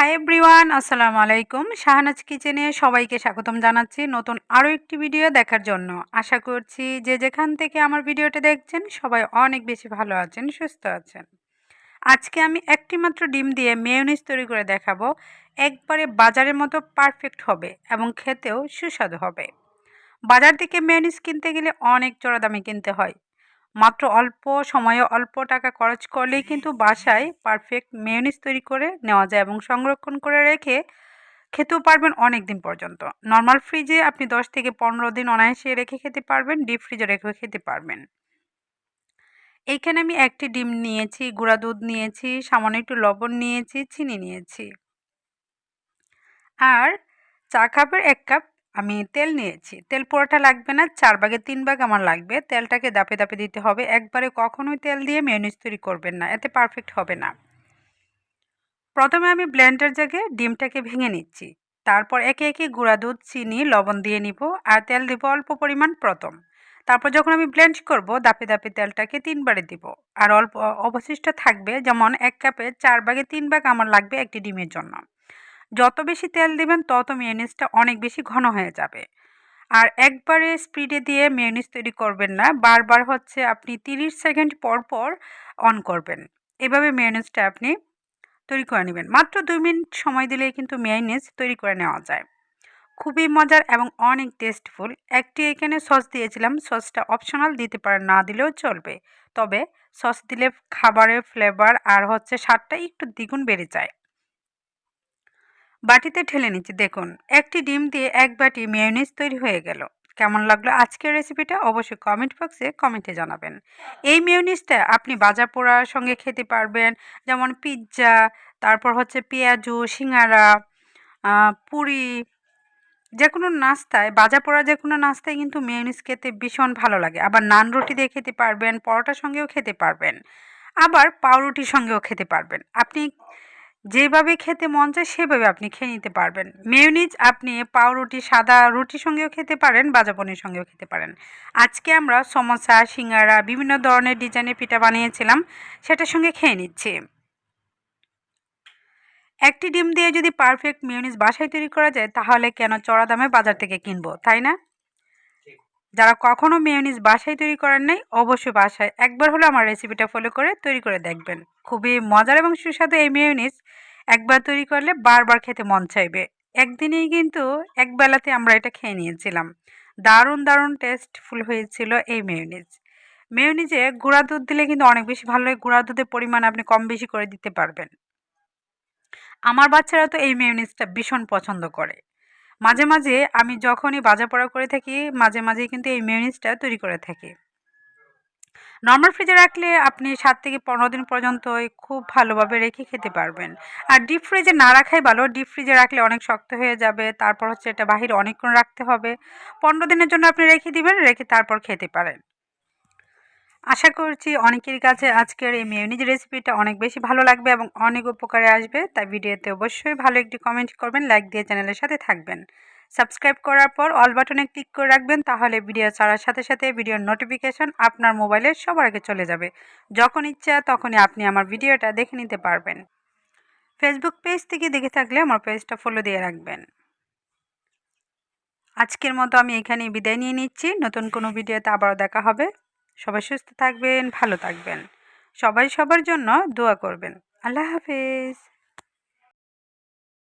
Hi everyone, আসসালামু আলাইকুম। শাহনাজ কিচেনে সবাইকে স্বাগতম জানাচ্ছি নতুন আরও একটি ভিডিও দেখার জন্য। আশা করছি যে যেখান থেকে আমার ভিডিওটা দেখছেন সবাই অনেক বেশি ভালো আছেন, সুস্থ আছেন। আজকে আমি একটি মাত্র ডিম দিয়ে মেয়োনিজ তৈরি করে দেখাবো। একবারে বাজারের মতো পারফেক্ট হবে এবং খেতেও সুস্বাদু হবে। বাজার থেকে মেয়োনিজ কিনতে গেলে অনেক চড়া দামে কিনতে হয়। মাত্র অল্প সময়ে অল্প টাকা খরচ করলেই কিন্তু বাসায় পারফেক্ট মেয়োনিজ তৈরি করে নেওয়া যায় এবং সংরক্ষণ করে রেখে খেতেও পারবেন অনেক দিন পর্যন্ত। নর্মাল ফ্রিজে আপনি 10 থেকে 15 দিন অনায়াসে রেখে খেতে পারবেন, ডিপ ফ্রিজে রেখে খেতে পারবেন। এইখানে আমি একটি ডিম নিয়েছি, গুঁড়া দুধ নিয়েছি, সামান্য একটু লবণ নিয়েছি, চিনি নিয়েছি। আর চা কাপের 1 কাপ আমি তেল নিয়েছি। তেল পুরোটা লাগবে না, 4 ভাগের 3 ভাগ আমার লাগবে। তেলটাকে দাপে দাপে দিতে হবে। একবারে কখনোই তেল দিয়ে মেয়োনিজ তৈরি করবেন না, এতে পারফেক্ট হবে না। প্রথমে আমি ব্লেন্ডার জাগে ডিমটাকে ভেঙে নিচ্ছি। তারপর একে একে গুঁড়া দুধ, চিনি, লবণ দিয়ে নিব আর তেল দিব অল্প পরিমাণ প্রথম। তারপর যখন আমি ব্লেন্ড করব দাপে দাপে তেলটাকে 3 বারে দিব। আর অল্প অবশিষ্ট থাকবে, যেমন 1 কাপে 4 ভাগে 3 ভাগ আমার লাগবে একটি ডিমের জন্য। যত বেশি তেল দিবেন তত মেয়োনিজটা অনেক বেশি ঘন হয়ে যাবে। আর একবারে স্পিডে দিয়ে মেয়োনিজ তৈরি করবেন না, বারবার আপনি 30 সেকেন্ড পর পর অন করবেন। এভাবে মেয়োনিজটা আপনি তৈরি করে নেবেন। মাত্র 2 মিনিট সময় দিলেই কিন্তু মেয়োনিজ তৈরি করে নেওয়া যায়। খুবই মজার এবং অনেক টেস্টফুল। একটি এখানে সস দিয়েছিলাম, সসটা অপশনাল, দিতে পারেন, না দিলেও চলবে। তবে সস দিলে খাবারের ফ্লেভার আর স্বাদটা একটু দ্বিগুণ বেড়ে যায়। বাটিতে ঢেলে নিচ্ছি, দেখুন একটি ডিম দিয়ে 1 বাটি মেয়োনিজ তৈরি হয়ে গেল। কেমন লাগলো আজকের রেসিপিটা অবশ্যই কমেন্ট বক্সে কমেন্টে জানাবেন। এই মেয়োনিজটা আপনি ভাজা পোড়ার সঙ্গে খেতে পারবেন, যেমন পিৎজা, তারপর পেঁয়াজু, সিঙ্গারা, পুরি, যেকোনো নাস্তায়, ভাজা পোড়া যেকোনো নাস্তায় কিন্তু মেয়োনিজ খেতে ভীষণ ভালো লাগে। আবার নান রুটি দিয়ে খেতে পারবেন, পরোটার সঙ্গেও খেতে পারবেন, আবার পাউরুটির সঙ্গেও খেতে পারবেন। আপনি যেভাবে খেতে মন চায় সেভাবে আপনি খেয়ে নিতে পারবেন। মেয়োনিজ আপনি পাউরুটি, সাদা রুটির সঙ্গেও খেতে পারেন, ভাজা পনির সঙ্গেও খেতে পারেন। আজকে আমরা সমোসা, সিঙ্গারা, বিভিন্ন ধরনের ডিজাইনের পিঠা বানিয়েছিলাম, সেটার সঙ্গে খেয়ে নিচ্ছি। একটি ডিম দিয়ে যদি পারফেক্ট মেয়োনিজ বাসায় তৈরি করা যায়, তাহলে কেন চড়া দামে বাজার থেকে কিনবো, তাই না? যারা কখনো মেয়োনিজ বাসায় তৈরি করেন নাই, অবশ্যই বাসায় একবার হলো আমার রেসিপিটা ফলো করে তৈরি করে দেখবেন। খুবই মজার এবং সুস্বাদু এই মেয়োনিজ একবার তৈরি করলে বারবার খেতে মন চাইবে। একদিনেই কিন্তু একবেলাতে আমরা এটা খেয়ে নিয়েছিলাম। দারুণ দারুণ টেস্টফুল হয়েছিল এই মেয়োনিজ। মেয়োনিজে গুঁড়া দুধ দিলে কিন্তু অনেক বেশি ভালো হয়। গুঁড়া দুধের পরিমাণ আপনি কম বেশি করে দিতে পারবেন। আমার বাচ্চারা তো এই মেয়োনিজটা ভীষণ পছন্দ করে। মাঝে মাঝে আমি যখনই ভাজাপোড়া করে থাকি, মাঝে মাঝেই কিন্তু এই মেয়োনিজটা তৈরি করে থাকি। নরমাল ফ্রিজে রাখলে আপনি 7 থেকে 15 দিন পর্যন্তই খুব ভালোভাবে রেখে খেতে পারবেন। আর ডিপ ফ্রিজে না রাখাই ভালো। ডিপ ফ্রিজে রাখলে অনেক শক্ত হয়ে যাবে। তারপর এটা বাহিরে অনেকক্ষণ রাখতে হবে। 15 দিনের জন্য আপনি রেখে দিবেন, রেখে তারপর খেতে পারেন। আশা করছি অনেকের কাছে আজকের এই মেয়োনিজ রেসিপিটা অনেক বেশি ভালো লাগবে এবং অনেক উপকারে আসবে। তাই ভিডিওতে অবশ্যই ভালো একটি কমেন্ট করবেন, লাইক দিয়ে চ্যানেলের সাথে থাকবেন। সাবস্ক্রাইব করার পর অল বাটনে ক্লিক করে রাখবেন, তাহলে ভিডিও ছাড়ার সাথে সাথে ভিডিওর নোটিফিকেশন আপনার মোবাইলে সবার আগে চলে যাবে। যখন ইচ্ছা তখনই আপনি আমার ভিডিওটা দেখে নিতে পারবেন। ফেসবুক পেজ থেকে দেখে থাকলে আমার পেজটা ফলো দিয়ে রাখবেন। আজকের মতো আমি এখানেই বিদায় নিয়ে নিচ্ছি। নতুন কোনো ভিডিওতে আবারও দেখা হবে। সবাই সুস্থ থাকবেন, ভালো থাকবেন। সবাই সবার জন্য দোয়া করবেন। আল্লাহ হাফেজ।